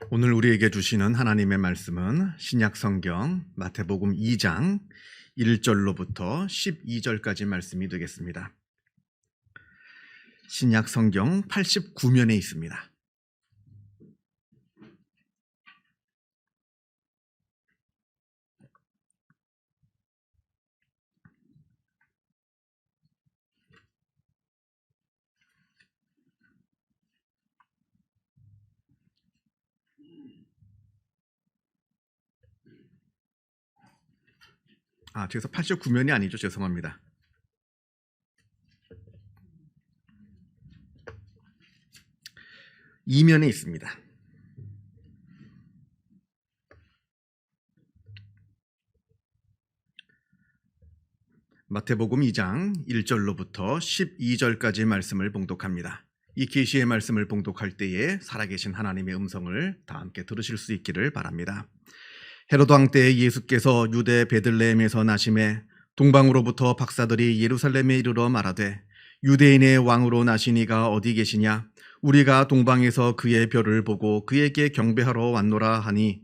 오늘 우리에게 주시는 하나님의 말씀은 신약 성경 마태복음 2장 1절로부터 12절까지 말씀이 되겠습니다. 신약 성경 89면에 있습니다. 뒤에서 89면이 아니죠. 죄송합니다. 이면에 있습니다. 마태복음 2장 1절로부터 12절까지 말씀을 봉독합니다. 이 계시의 말씀을 봉독할 때에 살아계신 하나님의 음성을 다 함께 들으실 수 있기를 바랍니다. 헤로드 왕 때에 예수께서 유대 베들레헴에서 나심에 동방으로부터 박사들이 예루살렘에 이르러 말하되 유대인의 왕으로 나신 이가 어디 계시냐? 우리가 동방에서 그의 별을 보고 그에게 경배하러 왔노라 하니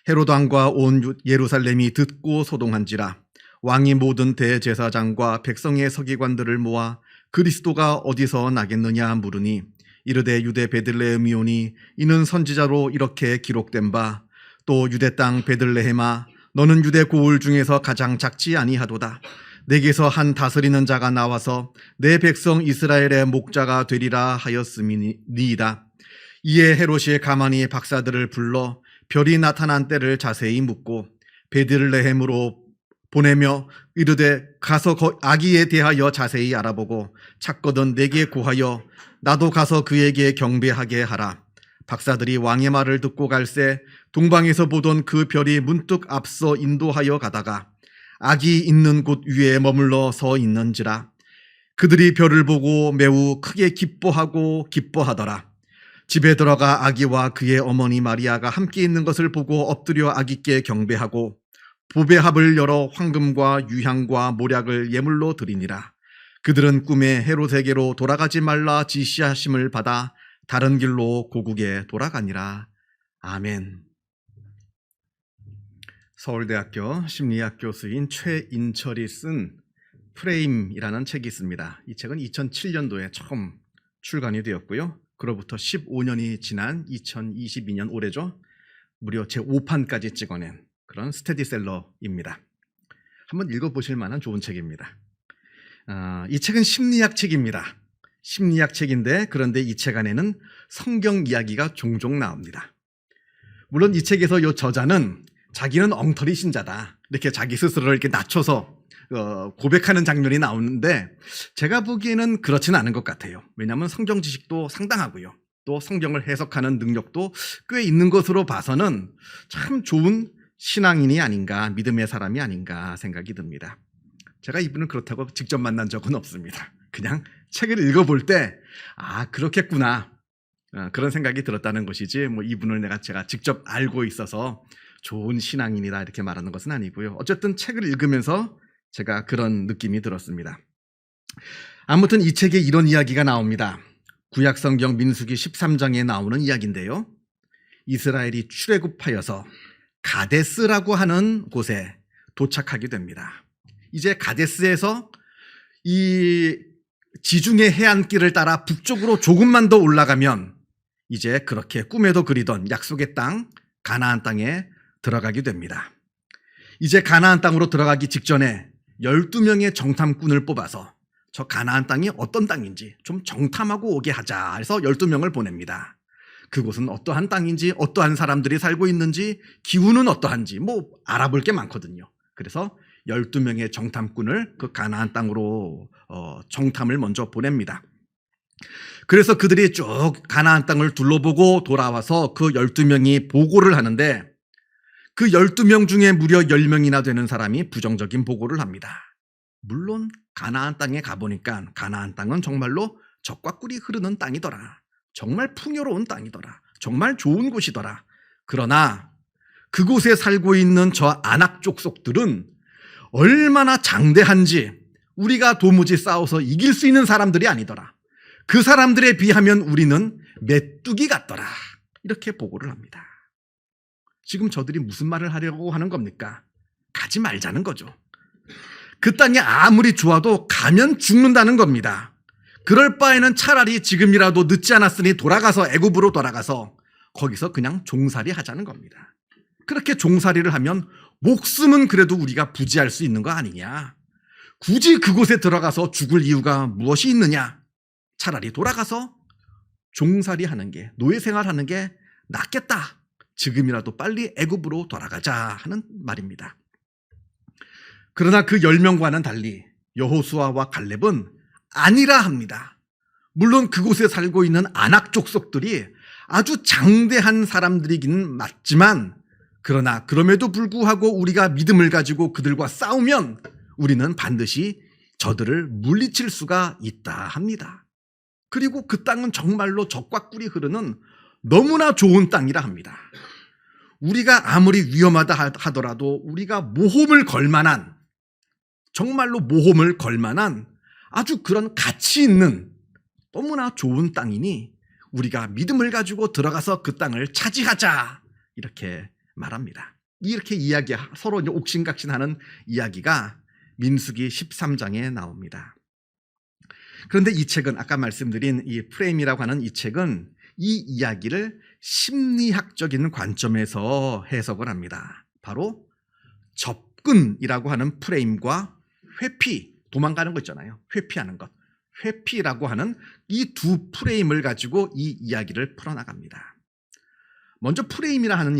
헤로드 왕과 온 예루살렘이 듣고 소동한지라. 왕이 모든 대제사장과 백성의 서기관들을 모아 그리스도가 어디서 나겠느냐 물으니 이르되 유대 베들레헴이오니 이는 선지자로 이렇게 기록된 바 또 유대 땅 베들레헴아 너는 유대 고을 중에서 가장 작지 아니하도다. 내게서 한 다스리는 자가 나와서 내 백성 이스라엘의 목자가 되리라 하였음이니이다. 이에 헤롯이 가만히 박사들을 불러 별이 나타난 때를 자세히 묻고 베들레헴으로 보내며 이르되 가서 아기에 대하여 자세히 알아보고 찾거든 내게 고하여 나도 가서 그에게 경배하게 하라. 박사들이 왕의 말을 듣고 갈새 동방에서 보던 그 별이 문득 앞서 인도하여 가다가 아기 있는 곳 위에 머물러 서 있는지라. 그들이 별을 보고 매우 크게 기뻐하더라. 집에 들어가 아기와 그의 어머니 마리아가 함께 있는 것을 보고 엎드려 아기께 경배하고 보배합을 열어 황금과 유향과 모략을 예물로 드리니라. 그들은 꿈에 헤롯에게로 돌아가지 말라 지시하심을 받아 다른 길로 고국에 돌아가니라. 아멘. 서울대학교 심리학 교수인 최인철이 쓴 프레임이라는 책이 있습니다. 이 책은 2007년도에 처음 출간이 되었고요. 그로부터 15년이 지난 2022년 올해죠. 무려 제5판까지 찍어낸 그런 스테디셀러입니다. 한번 읽어보실 만한 좋은 책입니다. 이 책은 심리학 책입니다. 심리학 책인데 그런데 이 책 안에는 성경 이야기가 종종 나옵니다. 물론 이 책에서 이 저자는 자기는 엉터리 신자다 이렇게 자기 스스로를 이렇게 낮춰서 고백하는 장면이 나오는데 제가 보기에는 그렇지는 않은 것 같아요. 왜냐하면 성경 지식도 상당하고요. 또 성경을 해석하는 능력도 꽤 있는 것으로 봐서는 참 좋은 신앙인이 아닌가, 믿음의 사람이 아닌가 생각이 듭니다. 제가 이분을 그렇다고 직접 만난 적은 없습니다. 그냥 책을 읽어볼 때 그렇겠구나 그런 생각이 들었다는 것이지 이분을 제가 직접 알고 있어서 좋은 신앙인이다 이렇게 말하는 것은 아니고요. 어쨌든 책을 읽으면서 제가 그런 느낌이 들었습니다. 아무튼 이 책에 이런 이야기가 나옵니다. 구약성경 민수기 13장에 나오는 이야기인데요. 이스라엘이 출애굽하여서 가데스라고 하는 곳에 도착하게 됩니다. 이제 가데스에서 이 지중해 해안길을 따라 북쪽으로 조금만 더 올라가면 이제 그렇게 꿈에도 그리던 약속의 땅 가나안 땅에 들어가게 됩니다. 이제 가나안 땅으로 들어가기 직전에 12명의 정탐꾼을 뽑아서 저 가나안 땅이 어떤 땅인지 좀 정탐하고 오게 하자 해서 12명을 보냅니다. 그곳은 어떠한 땅인지 어떠한 사람들이 살고 있는지 기후는 어떠한지 알아볼 게 많거든요. 그래서 12명의 정탐꾼을 그 가나안 땅으로 정탐을 먼저 보냅니다. 그래서 그들이 쭉 가나안 땅을 둘러보고 돌아와서 그 12명이 보고를 하는데 그 12명 중에 무려 10명이나 되는 사람이 부정적인 보고를 합니다. 물론 가나안 땅에 가보니까 가나안 땅은 정말로 젖과 꿀이 흐르는 땅이더라. 정말 풍요로운 땅이더라. 정말 좋은 곳이더라. 그러나 그곳에 살고 있는 저 아낙 족속들은 얼마나 장대한지 우리가 도무지 싸워서 이길 수 있는 사람들이 아니더라. 그 사람들에 비하면 우리는 메뚜기 같더라. 이렇게 보고를 합니다. 지금 저들이 무슨 말을 하려고 하는 겁니까? 가지 말자는 거죠. 그 땅이 아무리 좋아도 가면 죽는다는 겁니다. 그럴 바에는 차라리 지금이라도 늦지 않았으니 돌아가서 애굽으로 돌아가서 거기서 그냥 종살이 하자는 겁니다. 그렇게 종살이를 하면 목숨은 그래도 우리가 부지할 수 있는 거 아니냐? 굳이 그곳에 들어가서 죽을 이유가 무엇이 있느냐? 차라리 돌아가서 종살이 하는 게, 노예 생활하는 게 낫겠다. 지금이라도 빨리 애굽으로 돌아가자 하는 말입니다. 그러나 그 10명과는 달리 여호수아와 갈렙은 아니라 합니다. 물론 그곳에 살고 있는 아낙 족속들이 아주 장대한 사람들이긴 맞지만, 그러나 그럼에도 불구하고 우리가 믿음을 가지고 그들과 싸우면 우리는 반드시 저들을 물리칠 수가 있다 합니다. 그리고 그 땅은 정말로 젖과 꿀이 흐르는 너무나 좋은 땅이라 합니다. 우리가 아무리 위험하다 하더라도 우리가 모험을 걸 만한, 정말로 모험을 걸 만한 아주 그런 가치 있는 너무나 좋은 땅이니 우리가 믿음을 가지고 들어가서 그 땅을 차지하자, 이렇게 말합니다. 이렇게 서로 옥신각신하는 이야기가 민수기 13장에 나옵니다. 그런데 이 책은, 아까 말씀드린 이 프레임이라고 하는 이 책은 이 이야기를 심리학적인 관점에서 해석을 합니다. 바로 접근이라고 하는 프레임과 회피, 도망가는 거 있잖아요. 회피하는 것. 회피라고 하는 이 두 프레임을 가지고 이 이야기를 풀어나갑니다. 먼저 프레임이라 하는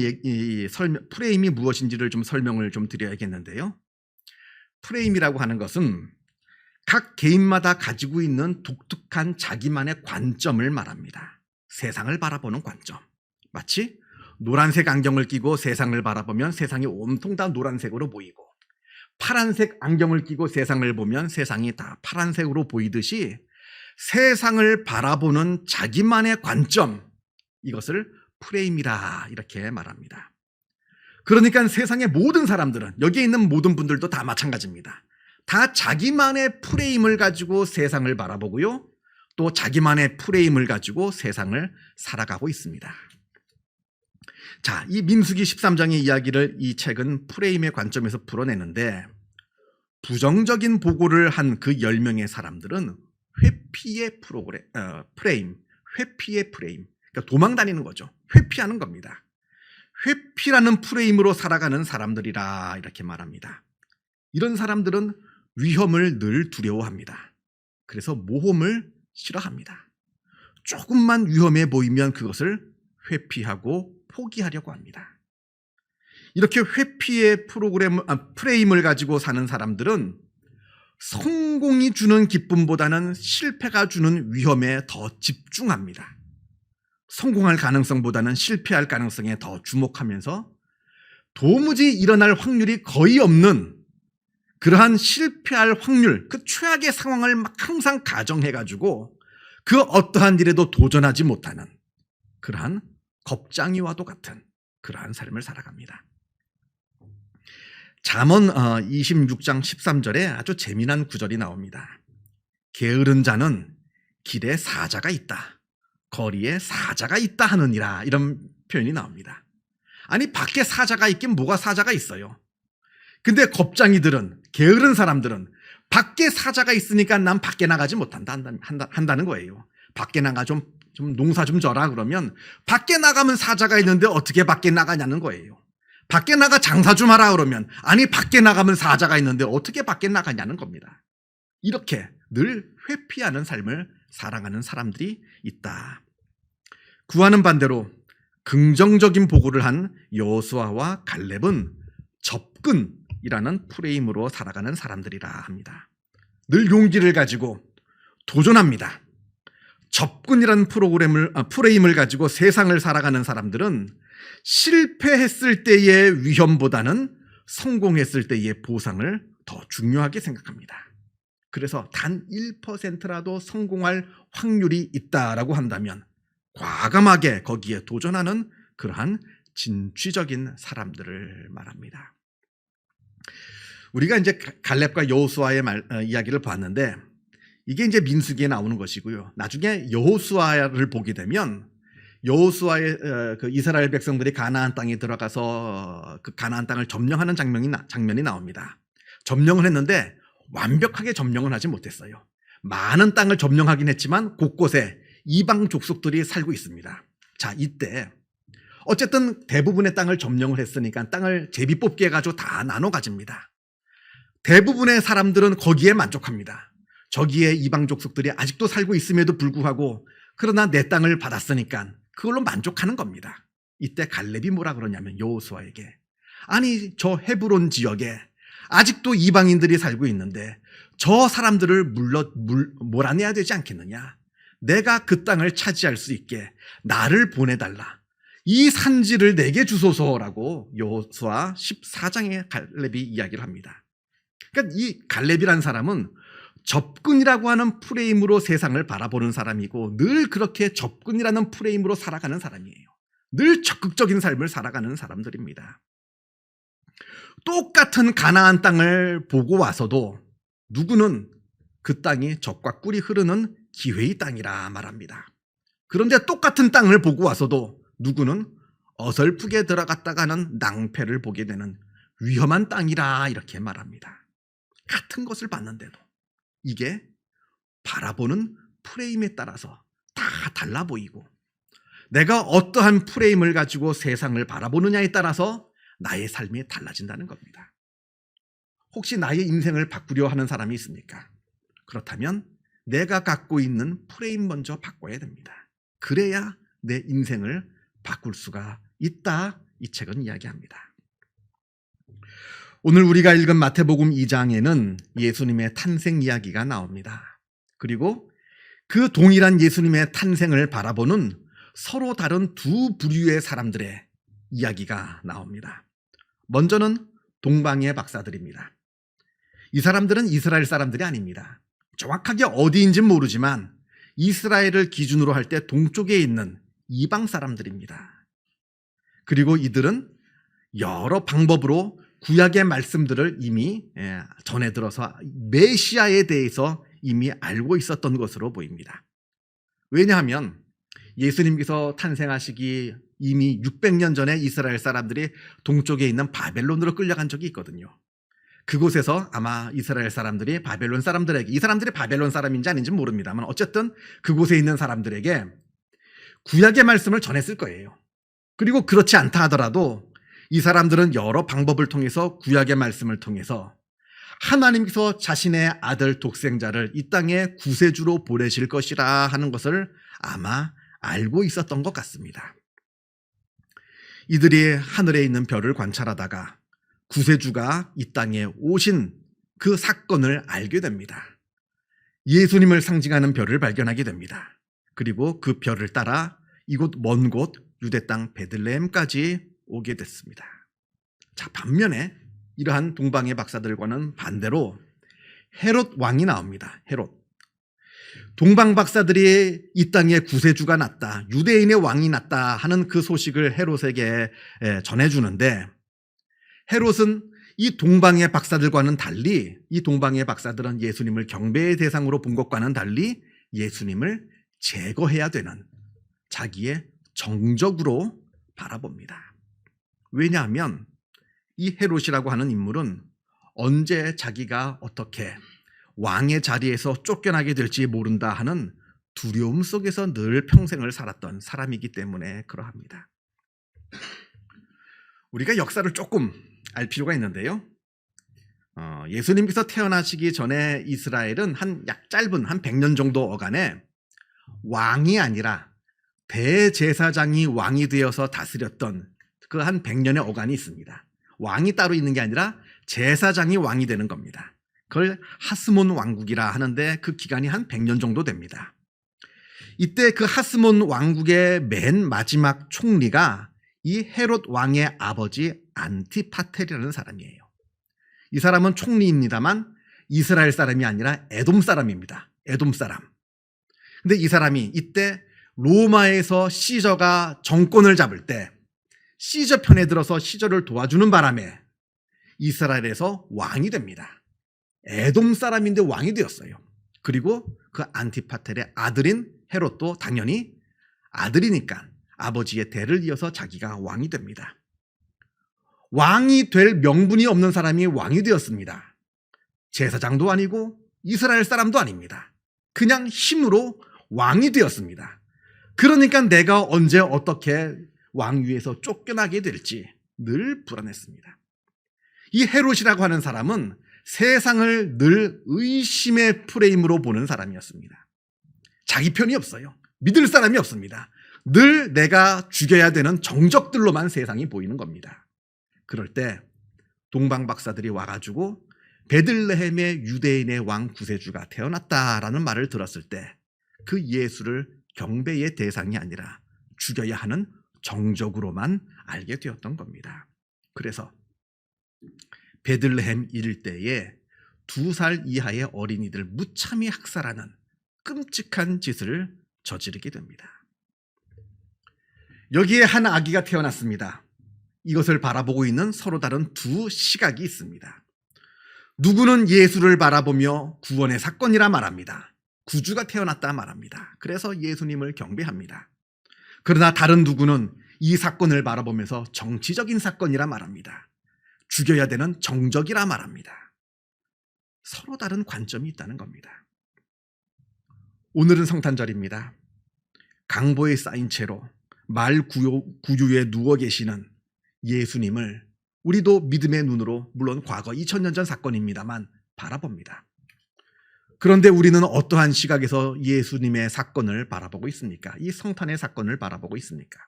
프레임이 무엇인지를 좀 설명을 좀 드려야겠는데요. 프레임이라고 하는 것은 각 개인마다 가지고 있는 독특한 자기만의 관점을 말합니다. 세상을 바라보는 관점. 마치 노란색 안경을 끼고 세상을 바라보면 세상이 온통 다 노란색으로 보이고, 파란색 안경을 끼고 세상을 보면 세상이 다 파란색으로 보이듯이 세상을 바라보는 자기만의 관점, 이것을 프레임이라 이렇게 말합니다. 그러니까 세상의 모든 사람들은, 여기에 있는 모든 분들도 다 마찬가지입니다. 다 자기만의 프레임을 가지고 세상을 바라보고요, 또 자기만의 프레임을 가지고 세상을 살아가고 있습니다. 자, 이 민수기 13장의 이야기를 이 책은 프레임의 관점에서 풀어내는데, 부정적인 보고를 한 그 10명의 사람들은 회피의 프레임, 회피의 프레임, 그러니까 도망다니는 거죠. 회피하는 겁니다. 회피라는 프레임으로 살아가는 사람들이라 이렇게 말합니다. 이런 사람들은 위험을 늘 두려워합니다. 그래서 모험을 싫어합니다. 조금만 위험해 보이면 그것을 회피하고 포기하려고 합니다. 이렇게 회피의 프레임을 가지고 사는 사람들은 성공이 주는 기쁨보다는 실패가 주는 위험에 더 집중합니다. 성공할 가능성보다는 실패할 가능성에 더 주목하면서 도무지 일어날 확률이 거의 없는 그러한 실패할 확률, 그 최악의 상황을 막 항상 가정해가지고 그 어떠한 일에도 도전하지 못하는 그러한 겁장이와도 같은 그러한 삶을 살아갑니다. 잠언 26장 13절에 아주 재미난 구절이 나옵니다. 게으른 자는 길에 사자가 있다, 거리에 사자가 있다 하느니라, 이런 표현이 나옵니다. 아니, 밖에 사자가 있긴 뭐가 사자가 있어요. 근데 겁장이들은, 게으른 사람들은 밖에 사자가 있으니까 난 밖에 나가지 못한다 한다는 거예요. 밖에 나가 좀 농사 좀 져라 그러면 밖에 나가면 사자가 있는데 어떻게 밖에 나가냐는 거예요. 밖에 나가 장사 좀 하라 그러면 아니, 밖에 나가면 사자가 있는데 어떻게 밖에 나가냐는 겁니다. 이렇게 늘 회피하는 삶을 살아가는 사람들이 있다. 그와는 반대로 긍정적인 보고를 한 여호수아와 갈렙은 접근이라는 프레임으로 살아가는 사람들이라 합니다. 늘 용기를 가지고 도전합니다. 접근이라는 프레임을 가지고 세상을 살아가는 사람들은 실패했을 때의 위험보다는 성공했을 때의 보상을 더 중요하게 생각합니다. 그래서 단 1%라도 성공할 확률이 있다라고 한다면 과감하게 거기에 도전하는 그러한 진취적인 사람들을 말합니다. 우리가 이제 갈렙과 여호수아의 이야기를 봤는데, 이게 이제 민수기에 나오는 것이고요. 나중에 여호수아를 보게 되면 여호수아의 그 이스라엘 백성들이 가나안 땅에 들어가서 그 가나안 땅을 점령하는 장면이 나옵니다. 점령을 했는데 완벽하게 점령을 하지 못했어요. 많은 땅을 점령하긴 했지만 곳곳에 이방 족속들이 살고 있습니다. 자, 이때 어쨌든 대부분의 땅을 점령을 했으니까 땅을 제비뽑기 해가지고 다 나눠 가집니다. 대부분의 사람들은 거기에 만족합니다. 저기에 이방 족속들이 아직도 살고 있음에도 불구하고 그러나 내 땅을 받았으니까 그걸로 만족하는 겁니다. 이때 갈렙이 뭐라 그러냐면 여호수아에게, 아니 저 헤브론 지역에 아직도 이방인들이 살고 있는데 저 사람들을 몰아내야 되지 않겠느냐. 내가 그 땅을 차지할 수 있게 나를 보내달라. 이 산지를 내게 주소서라고 여호수아 14장에 갈렙이 이야기를 합니다. 그러니까 이 갈렙이라는 사람은 접근이라고 하는 프레임으로 세상을 바라보는 사람이고 늘 그렇게 접근이라는 프레임으로 살아가는 사람이에요. 늘 적극적인 삶을 살아가는 사람들입니다. 똑같은 가나안 땅을 보고 와서도 누구는 그 땅이 젖과 꿀이 흐르는 기회의 땅이라 말합니다. 그런데 똑같은 땅을 보고 와서도 누구는 어설프게 들어갔다가는 낭패를 보게 되는 위험한 땅이라 이렇게 말합니다. 같은 것을 봤는데도 이게 바라보는 프레임에 따라서 다 달라 보이고 내가 어떠한 프레임을 가지고 세상을 바라보느냐에 따라서 나의 삶이 달라진다는 겁니다. 혹시 나의 인생을 바꾸려 하는 사람이 있습니까? 그렇다면 내가 갖고 있는 프레임 먼저 바꿔야 됩니다. 그래야 내 인생을 바꿀 수가 있다. 이 책은 이야기합니다. 오늘 우리가 읽은 마태복음 2장에는 예수님의 탄생 이야기가 나옵니다. 그리고 그 동일한 예수님의 탄생을 바라보는 서로 다른 두 부류의 사람들의 이야기가 나옵니다. 먼저는 동방의 박사들입니다. 이 사람들은 이스라엘 사람들이 아닙니다. 정확하게 어디인지는 모르지만 이스라엘을 기준으로 할 때 동쪽에 있는 이방 사람들입니다. 그리고 이들은 여러 방법으로 구약의 말씀들을 이미 전해 들어서 메시아에 대해서 이미 알고 있었던 것으로 보입니다. 왜냐하면 예수님께서 탄생하시기 이미 600년 전에 이스라엘 사람들이 동쪽에 있는 바벨론으로 끌려간 적이 있거든요. 그곳에서 아마 이스라엘 사람들이 바벨론 사람들에게, 이 사람들이 바벨론 사람인지 아닌지 모릅니다만 어쨌든 그곳에 있는 사람들에게 구약의 말씀을 전했을 거예요. 그리고 그렇지 않다 하더라도 이 사람들은 여러 방법을 통해서 구약의 말씀을 통해서 하나님께서 자신의 아들 독생자를 이 땅에 구세주로 보내실 것이라 하는 것을 아마 알고 있었던 것 같습니다. 이들이 하늘에 있는 별을 관찰하다가 구세주가 이 땅에 오신 그 사건을 알게 됩니다. 예수님을 상징하는 별을 발견하게 됩니다. 그리고 그 별을 따라 이곳 먼 곳 유대 땅 베들레헴까지 오게 됐습니다. 자, 반면에 이러한 동방의 박사들과는 반대로 헤롯 왕이 나옵니다. 헤롯. 동방 박사들이 이 땅에 구세주가 났다, 유대인의 왕이 났다 하는 그 소식을 헤롯에게 전해주는데 헤롯은 이 동방의 박사들과는 달리 이 동방의 박사들은 예수님을 경배의 대상으로 본 것과는 달리 예수님을 제거해야 되는 자기의 정적으로 바라봅니다. 왜냐하면 이 헤롯이라고 하는 인물은 언제 자기가 어떻게 왕의 자리에서 쫓겨나게 될지 모른다 하는 두려움 속에서 늘 평생을 살았던 사람이기 때문에 그러합니다. 우리가 역사를 조금 알 필요가 있는데요. 예수님께서 태어나시기 전에 이스라엘은 약 짧은 100년 정도 어간에 왕이 아니라 대제사장이 왕이 되어서 다스렸던 그 100년의 어간이 있습니다. 왕이 따로 있는 게 아니라 제사장이 왕이 되는 겁니다. 그걸 하스몬 왕국이라 하는데 그 기간이 100년 정도 됩니다. 이때 그 하스몬 왕국의 맨 마지막 총리가 이 헤롯 왕의 아버지 안티파텔이라는 사람이에요. 이 사람은 총리입니다만 이스라엘 사람이 아니라 에돔 사람입니다. 에돔 사람. 근데 이 사람이 이때 로마에서 시저가 정권을 잡을 때 시저 편에 들어서 시저를 도와주는 바람에 이스라엘에서 왕이 됩니다. 에돔 사람인데 왕이 되었어요. 그리고 그 안티파텔의 아들인 헤롯도 당연히 아들이니까 아버지의 대를 이어서 자기가 왕이 됩니다. 왕이 될 명분이 없는 사람이 왕이 되었습니다. 제사장도 아니고 이스라엘 사람도 아닙니다. 그냥 힘으로 왕이 되었습니다. 그러니까 내가 언제 어떻게 왕위에서 쫓겨나게 될지 늘 불안했습니다. 이 헤롯이라고 하는 사람은 세상을 늘 의심의 프레임으로 보는 사람이었습니다. 자기 편이 없어요. 믿을 사람이 없습니다. 늘 내가 죽여야 되는 정적들로만 세상이 보이는 겁니다. 그럴 때 동방박사들이 와가지고 베들레헴의 유대인의 왕 구세주가 태어났다라는 말을 들었을 때 그 예수를 경배의 대상이 아니라 죽여야 하는 정적으로만 알게 되었던 겁니다. 그래서 베들레헴 일대에 2살 이하의 어린이들 무참히 학살하는 끔찍한 짓을 저지르게 됩니다. 여기에 한 아기가 태어났습니다. 이것을 바라보고 있는 서로 다른 두 시각이 있습니다. 누구는 예수를 바라보며 구원의 사건이라 말합니다. 구주가 태어났다 말합니다. 그래서 예수님을 경배합니다. 그러나 다른 누구는 이 사건을 바라보면서 정치적인 사건이라 말합니다. 죽여야 되는 정적이라 말합니다. 서로 다른 관점이 있다는 겁니다. 오늘은 성탄절입니다. 강보에 쌓인 채로 말 구유에 누워 계시는 예수님을 우리도 믿음의 눈으로, 물론 과거 2000년 전 사건입니다만 바라봅니다. 그런데 우리는 어떠한 시각에서 예수님의 사건을 바라보고 있습니까? 이 성탄의 사건을 바라보고 있습니까?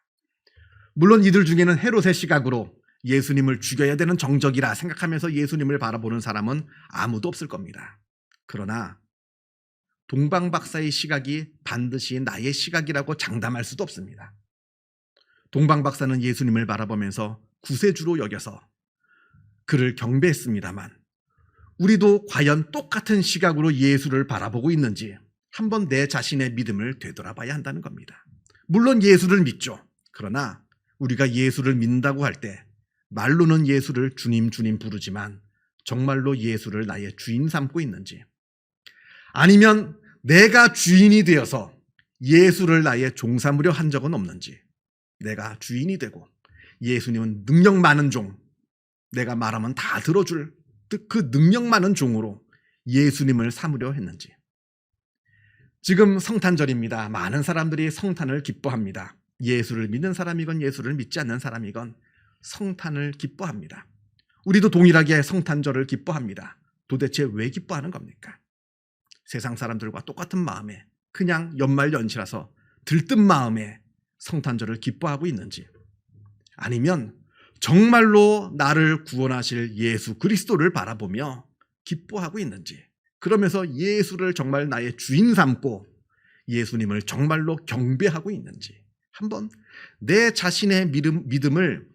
물론 이들 중에는 헤롯의 시각으로 예수님을 죽여야 되는 정적이라 생각하면서 예수님을 바라보는 사람은 아무도 없을 겁니다. 그러나 동방박사의 시각이 반드시 나의 시각이라고 장담할 수도 없습니다. 동방박사는 예수님을 바라보면서 구세주로 여겨서 그를 경배했습니다만 우리도 과연 똑같은 시각으로 예수를 바라보고 있는지 한번 내 자신의 믿음을 되돌아봐야 한다는 겁니다. 물론 예수를 믿죠. 그러나 우리가 예수를 믿는다고 할 때 말로는 예수를 주님 주님 부르지만 정말로 예수를 나의 주인 삼고 있는지, 아니면 내가 주인이 되어서 예수를 나의 종 삼으려 한 적은 없는지, 내가 주인이 되고 예수님은 능력 많은 종, 내가 말하면 다 들어줄 그 능력 많은 종으로 예수님을 삼으려 했는지. 지금 성탄절입니다. 많은 사람들이 성탄을 기뻐합니다. 예수를 믿는 사람이건 예수를 믿지 않는 사람이건 성탄을 기뻐합니다. 우리도 동일하게 성탄절을 기뻐합니다. 도대체 왜 기뻐하는 겁니까? 세상 사람들과 똑같은 마음에, 그냥 연말연시라서 들뜬 마음에 성탄절을 기뻐하고 있는지, 아니면 정말로 나를 구원하실 예수 그리스도를 바라보며 기뻐하고 있는지, 그러면서 예수를 정말 나의 주인 삼고 예수님을 정말로 경배하고 있는지 한번 내 자신의 믿음을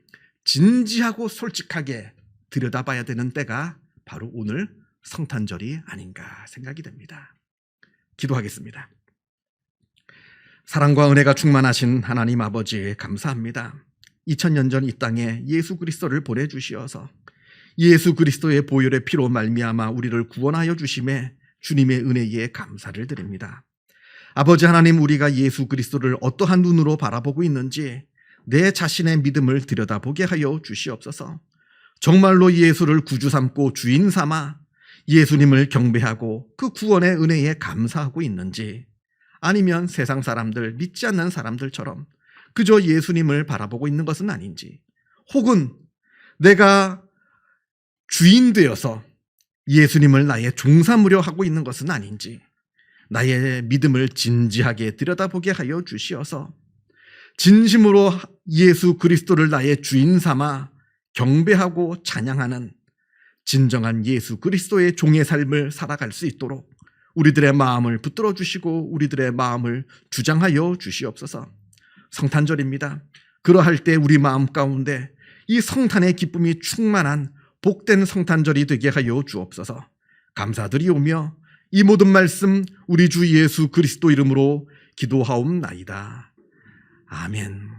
진지하고 솔직하게 들여다봐야 되는 때가 바로 오늘 성탄절이 아닌가 생각이 됩니다. 기도하겠습니다. 사랑과 은혜가 충만하신 하나님 아버지, 감사합니다. 2000년 전 이 땅에 예수 그리스도를 보내주시어서 예수 그리스도의 보혈의 피로 말미암아 우리를 구원하여 주심에 주님의 은혜에 감사를 드립니다. 아버지 하나님, 우리가 예수 그리스도를 어떠한 눈으로 바라보고 있는지 내 자신의 믿음을 들여다보게 하여 주시옵소서. 정말로 예수를 구주 삼고 주인 삼아 예수님을 경배하고 그 구원의 은혜에 감사하고 있는지, 아니면 세상 사람들, 믿지 않는 사람들처럼 그저 예수님을 바라보고 있는 것은 아닌지, 혹은 내가 주인 되어서 예수님을 나의 종 삼으려 하고 있는 것은 아닌지, 나의 믿음을 진지하게 들여다보게 하여 주시어서 진심으로 예수 그리스도를 나의 주인 삼아 경배하고 찬양하는 진정한 예수 그리스도의 종의 삶을 살아갈 수 있도록 우리들의 마음을 붙들어 주시고 우리들의 마음을 주장하여 주시옵소서. 성탄절입니다. 그러할 때 우리 마음 가운데 이 성탄의 기쁨이 충만한 복된 성탄절이 되게 하여 주옵소서. 감사드리오며 이 모든 말씀 우리 주 예수 그리스도 이름으로 기도하옵나이다. 아멘.